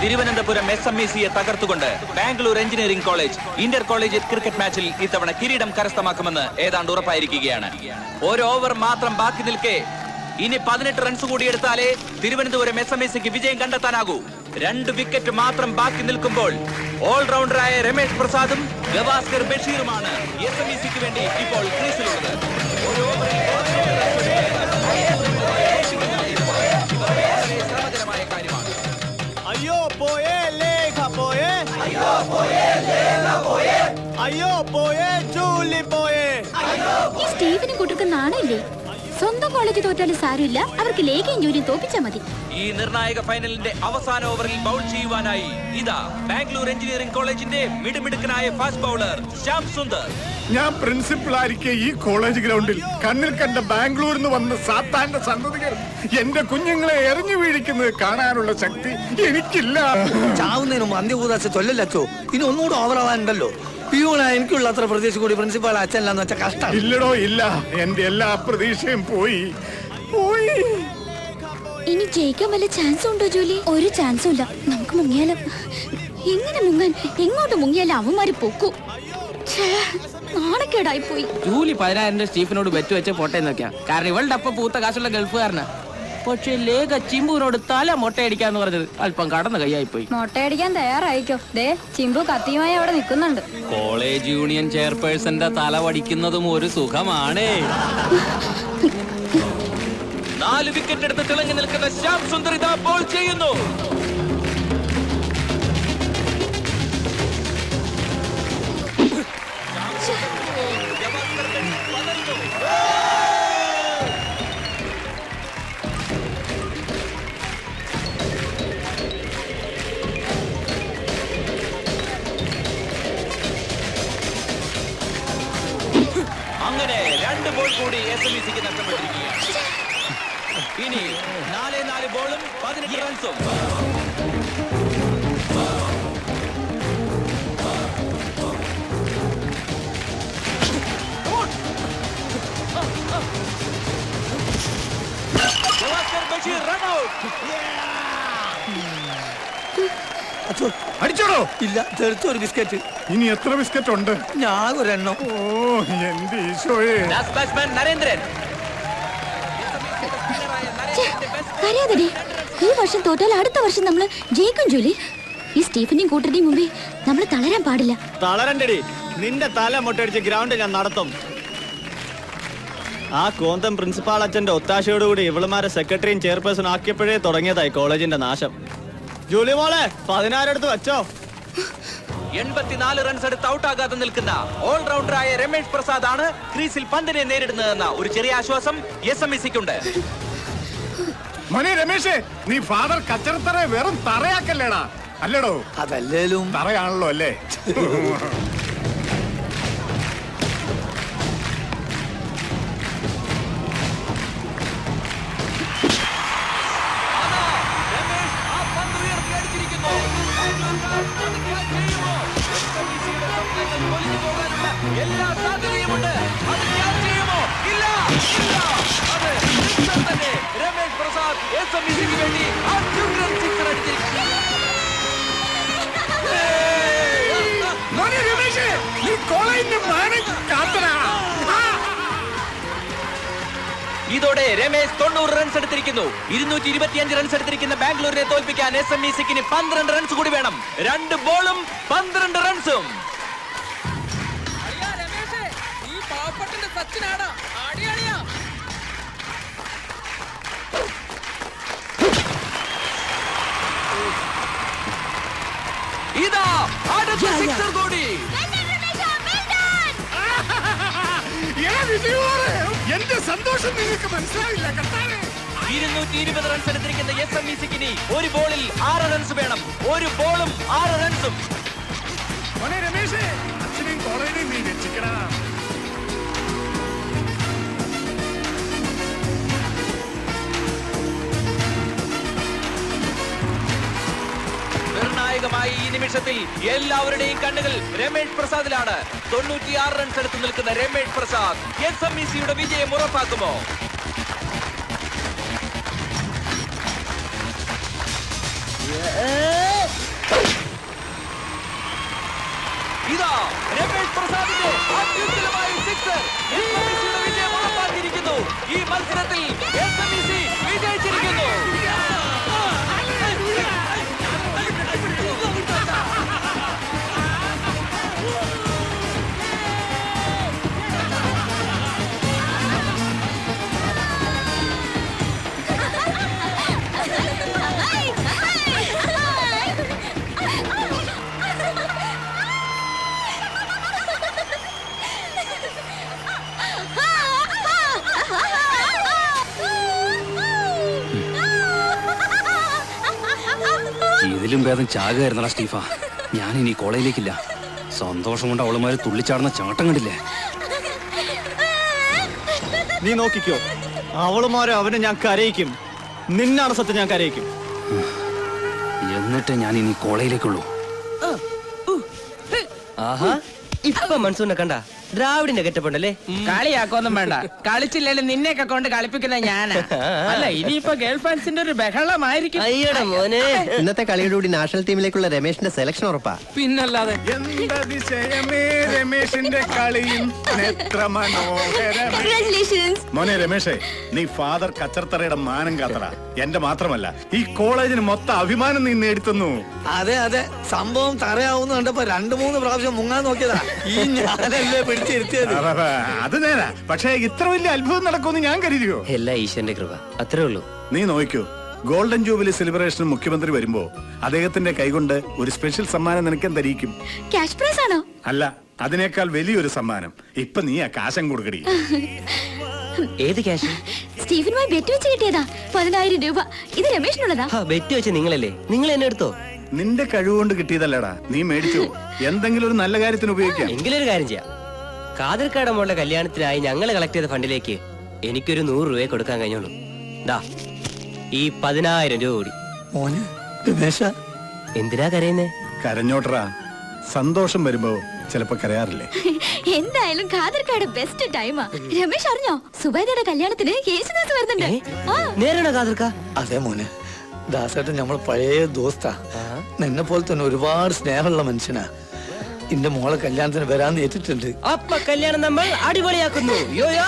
തിരുവനന്തപുരം SMECയെ തകർത്തുകൊണ്ട് Bangalore engineering college inter college cricket മാച്ചിൽ ഇത്തവണ കിരീടം കരസ്ഥമാക്കുമെന്ന് ഏതാണ്ട് ഉറപ്പായിരിക്കുകയാണ്. ഒരു ഓവർ മാത്രം ബാക്കി നിൽക്കെ ഇനി 18 റൺസ് കൂടി എടുത്താലേ തിരുവനന്തപുരം SMECക്ക് വിജയം കണ്ടെത്താനാകൂ. 2 വിക്കറ്റ് മാത്രം ബാക്കി നിൽക്കുമ്പോൾ ഓൾറൗണ്ടറായ രമേഷ് പ്രസാദും ഗവാസ്കർ ബഷീറുമാണ് SMECക്ക് വേണ്ടി ഇപ്പോൾ ക്രീസിലുള്ളത്. ഒരു ഓവറിൽ ശ്രമകരമായ കാര്യമാണ്. അയ്യോ പോയേ ലേഖ പോയേ, അയ്യോ പോയേ ലേഖ പോയേ, അയ്യോ പോയേ ജൂലി പോയേ. ഈ സ്റ്റീഫനും കൂട്ടർക്ക് നാണല്ലേ? സ്വന്തം കോളേജ് തോറ്റാലും സാരമില്ല, അവർക്ക് ലേഖയും ജോലിയും തോപ്പിച്ചാ മതി. ഈ നിർണായക ഫൈനലിന്റെ അവസാന ഓവറിൽ ബൗൾ ചെയ്യുവാനായി ഇതാ ബാംഗ്ലൂർ എഞ്ചിനീയറിംഗ് കോളേജിന്റെ മിടുമിടുക്കനായ ഫാസ്റ്റ് ബൗളർ ശ്യാം സുന്ദർ. ഞാൻ പ്രിൻസിപ്പൽ ആയിരിക്കെ ഈ കോളേജ് ഗ്രൗണ്ടിൽ കണ്ണിൽ കണ്ട ബാംഗ്ലൂരിൽ നിന്ന് വന്ന സാത്താന്റെ സന്തതികൾ എന്റെ കുഞ്ഞുങ്ങളെ എറിഞ്ഞു വീഴിക്കുന്നത് കാണാനുള്ള ശക്തി എനിക്കില്ല. ചാവുന്നതിന് മുമ്പ് അന്ത്യകൂദാശ ചൊല്ലല്ലോ. ഇനി ഒന്നുകൂടെ ഓവറാവാനുണ്ടല്ലോ. എനിക്കുള്ള അത്ര പ്രതീക്ഷ കൂടി പ്രിൻസിപ്പാൾ അച്ഛനല്ലാന്ന് വെച്ചാൽ കഷ്ടം. ഇല്ലടോ ഇല്ല, എന്റെ എല്ലാ പ്രതീക്ഷയും പോയി. ഇനി ജയിക്കാൻ വല്ല ചാൻസും ഉണ്ടോ ജോലി? ഒരു ചാൻസും ഇല്ല. നമുക്ക് മുങ്ങിയാലോ? എങ്ങനെ മുങ്ങാൻ? എങ്ങോട്ട് മുങ്ങിയാലും അവന്മാര് പൊക്കൂ. നാണക്കേടായി പോയി. ജൂലി 10,000 സ്റ്റീഫനോട് ബെറ്റ് വെച്ച് പൊട്ടേന്നൊക്കെയാ. കാരണം ഇവളുടെ അപ്പ പൂത്ത കാശുള്ള ഗൾഫുകാരനാ. പക്ഷെ ലേഖ ചിമ്പുവിനോട് തല മൊട്ടയടിക്കാന്ന് പറഞ്ഞത് അല്പം കടന്ന കൈയായി പോയി. മൊട്ടയടിക്കാൻ തയ്യാറായിക്കോ. ദേ ചിമ്പു കത്തിയുമായി അവിടെ നിൽക്കുന്നുണ്ട്. കോളേജ് യൂണിയൻ ചെയർപേഴ്സന്റെ തല വടിക്കുന്നതും ഒരു സുഖമാണ്. 4 വിക്കറ്റ് എടുത്ത് തിളങ്ങി നിൽക്കുന്ന ശ്യാം സുന്ദർ ഇതാ ബോൾ ചെയ്യുന്നു. അങ്ങനെ 2 ബോൾ കൂടി SMECക്ക് നഷ്ടപ്പെട്ടിരിക്കുകയാണ്. ഇനി 4 ബോളും 18 റൺസും. Gavaskar Basheer run out. അടിച്ചോടോ? ഇല്ല, ചെറുത്തൊരു ബിസ്ക്കറ്റ്. ഇനി എത്ര ബിസ്ക്കറ്റ് ഉണ്ട്? ഞാൻ ഒരെണ്ണം. ഓ എന്റെ ഈശോയെ. Last batsman Narendran. അറിയാതെ ഈ വർഷം തോറ്റാൽ അടുത്ത വർഷം നമ്മള് ജയിക്കും ജോലി. ഈ സ്റ്റീഫനെയും കൂട്ടരുടെയും മുമ്പിൽ നമ്മൾ തളരാൻ പാടില്ല. തളരണ്ടടി, നിന്റെ തല മൊട്ടടിച്ച് ഗ്രൗണ്ട് ഞാൻ നടത്തും. ആ കോന്തം പ്രിൻസിപ്പാൾ അച്ഛന്റെ ഒത്താശയോടുകൂടി ഇവളുമാരെ സെക്രട്ടറിയും ചെയർപേഴ്സൺ ആക്കിയപ്പോഴേ തുടങ്ങിയതായി കോളേജിന്റെ നാശം. ജൂലി മോളെ 16 എടുത്ത് വെച്ചോ. 84 റൺസ് എടുത്ത് ഔട്ടാകാതെ നിൽക്കുന്ന ഓൾറൗണ്ടറായ രമേഷ് പ്രസാദ് ആണ് ക്രീസിൽ പന്തിനെ നേരിടുന്നതെന്ന ഒരു ചെറിയ ആശ്വാസം SMECക്കുണ്ട്. മോനെ രമേശേ, നീ ഫാദർ കച്ചറത്തറ വെറും തറയാക്കല്ലേടാ. അല്ലടോ? അതല്ലേലും തറയാണല്ലോ അല്ലേ? എല്ലാ സാധ്യതയുമുണ്ട്. അത് ഞാൻ ചെയ്യുമോ? ഇല്ല, ഇല്ല. അത് സിക്സർ തന്നെ. രമേഷ് പ്രസാദ് SMECക്ക് വേണ്ടി അത്യുഗ്രൻ സിക്സർ അടിച്ചിരിക്കുന്നു. മോനെ രമേശേ, നീ കോളേജിന്റെ മാനം കാത്തനാ. ഇതോടെ രമേശ് 90 റൺസ് എടുത്തിരിക്കുന്നു. 225 റൺസ് എടുത്തിരിക്കുന്ന ബാംഗ്ലൂരിനെ തോൽപ്പിക്കാൻ SMECക്ക് 12 റൺസ് കൂടി വേണം. 2 ബോളും 12 റൺസും. ഇതാ അടുത്ത സിക്സർ കൂടി. എന്റെ സന്തോഷം നിങ്ങൾക്ക് മനസ്സിലാവില്ല. 220 റൺസ് എടുത്തിരിക്കുന്ന SMECക്ക് ഒരു ബോളിൽ 6 റൺസ് വേണം. ഒരു ബോളും 6 റൺസും. മോനെ രമേശേ, അച്ഛനെയും കോളേജിനെയും നീ രക്ഷിക്കടാ. നിർണായകമായ ഈ നിമിഷത്തിൽ എല്ലാവരുടെയും കണ്ണുകൾ രമേഷ് പ്രസാദിലാണ്. 96 റൺസ് എടുത്ത് നിൽക്കുന്ന രമേഷ് പ്രസാദ് SMECയുടെ വിജയം ഉറപ്പാക്കുമോ? ഇതാ രമേഷ് പ്രസാദിന്റെ അത്യുജ്വലമായ സിക്സർ SMEC-യുടെ വിജയം ഉറപ്പാക്കിയിരിക്കുന്നു. ഈ മത്സരത്തിൽ SMEC വിജയിച്ചിരിക്കുന്നു. ഇതിലും ഭേദം ചാകുകയായിരുന്നടാ സ്റ്റീഫ. ഞാനിനി കോളേജിലേക്കില്ല. സന്തോഷം കൊണ്ട് അവളുമാര് തുള്ളിച്ചാടുന്ന ചാട്ടം കണ്ടില്ലേ? നീ നോക്കിക്കോ, അവളുമാരെ അവനെ ഞാൻ കരയിക്കും. നിന്നാണ് സത്യം, ഞാൻ കരയിക്കും. എന്നിട്ട് ഞാൻ ഇനി കോളേജിലേക്കുള്ളൂ. ആഹാ, ഇപ്പൊ മൺസൂണിനെ കണ്ട ദ്രാവിഡിന്റെ കെറ്റപ്പുണ്ടല്ലേ? കളിയാക്കൊന്നും വേണ്ട. കളിച്ചില്ലേലും നിന്നെയൊക്കെ കൊണ്ട് കളിപ്പിക്കുന്ന ഞാനാ. അല്ല, ഇനിയിപ്പോ ഗേൾ ഫാൻസിന്റെ ഒരു ബഹളമായിരിക്കും. അയ്യടാ മോനെ, ഇന്നത്തെ കളിയുടെ കൂടി നാഷണൽ ടീമിലേക്കുള്ള രമേശിന്റെ സെലക്ഷൻ ഉറപ്പാ. പിന്നല്ലാതെ എന്തതിശയമേ രമേശിന്റെ കളിയും എത്ര മനോഹരമേ. മോനെ രമേശേ, നീ ഫാദർ കച്ചർത്തറയുടെ മാനം കാത്തറ. എന്റെ മാത്രമല്ല, ഈ കോളേജിന് മൊത്തം അഭിമാനം നീ നേടിത്തന്നു. അതെ അതെ, സംഭവം തറയാവുന്ന കണ്ടപ്പോ 2-3 പ്രാവശ്യം മുങ്ങാൻ നോക്കിയതാ. ഈ ഞാനല്ലേ പിടിച്ചിരുത്തിയത്. അത് നേരാ, പക്ഷേ ഇത്ര വലിയ അത്ഭുതം നടക്കുമെന്ന് ഞാൻ കരുതിയോ? എല്ലാ ഈശ്വരന്റെ കൃപ, അത്രേ ഉള്ളൂ. നീ നോക്കൂ, ഗോൾഡൻ ജൂബിലി സെലിബ്രേഷൻ മുഖ്യമന്ത്രി വരുമ്പോ അദ്ദേഹത്തിന്റെ കൈകൊണ്ട് ഒരു സ്പെഷ്യൽ സമ്മാനം നിനക്ക് എന്തരിക്കും? ക്യാഷ് പ്രൈസ് ആണോ? അല്ല, അതിനേക്കാൾ വലിയൊരു സമ്മാനം. ഇപ്പൊ നീ ആ കാശം കൊടുക്കടി. ഏത് ക്യാഷ്? സ്റ്റീഫനുമായി ബെറ്റ് വെച്ച് കിട്ടിയതാ 10,000 രൂപ. ഇത് രമേഷിനുള്ളതാ. ബെറ്റ് വെച്ച് നിങ്ങളല്ലേ? നിങ്ങൾ എന്നെ എടുത്തോ? നിന്റെ കഴിവുകൊണ്ട് കിട്ടിയതല്ലടാ, നീ മേടിച്ചു. എന്തെങ്കിലും ഒരു നല്ല കാര്യത്തിന് ഉപയോഗിക്കാം. എങ്കിലൊരു കാര്യം ചെയ്യാം. കാതിർക്കാട് മോളുടെ കല്യാണത്തിനായി ഞങ്ങൾ കളക്ട് ചെയ്ത ഫണ്ടിലേക്ക് എനിക്കൊരു 100 രൂപയെ കൊടുക്കാൻ കഴിഞ്ഞോളൂ. ദാ ഈ 10,000 രൂപ കൂടി. മോനെ രമേശ, എന്തിനാ കരയുന്നേ? കരഞ്ഞോട്ടറാ, സന്തോഷം വരുമ്പോ ചിലപ്പോ കരയാറില്ലേ? എന്തായാലും ഖാദർക്കാട് ബെസ്റ്റ് ടൈമാ. രമേശ് അറിഞ്ഞോ, സുബൈദയുടെ കല്യാണത്തിന് യേശുദാസ് വരുന്നുണ്ട്. നേരണ കാതിർക്ക? അതെ മോനെ, ദാസേട്ടൻ നമ്മൾ പഴയ ദോസ്താ. നിന്നെ പോലെ തന്നെ ഒരുപാട് സ്നേഹമുള്ള മനുഷ്യനാ. എന്റെ മോളെ കല്യാണത്തിന് വരാന്ന് ഏറ്റിട്ടുണ്ട്. അപ്പൊ കല്യാണം നമ്മൾ അടിപൊളിയാക്കുന്നു. യോയോ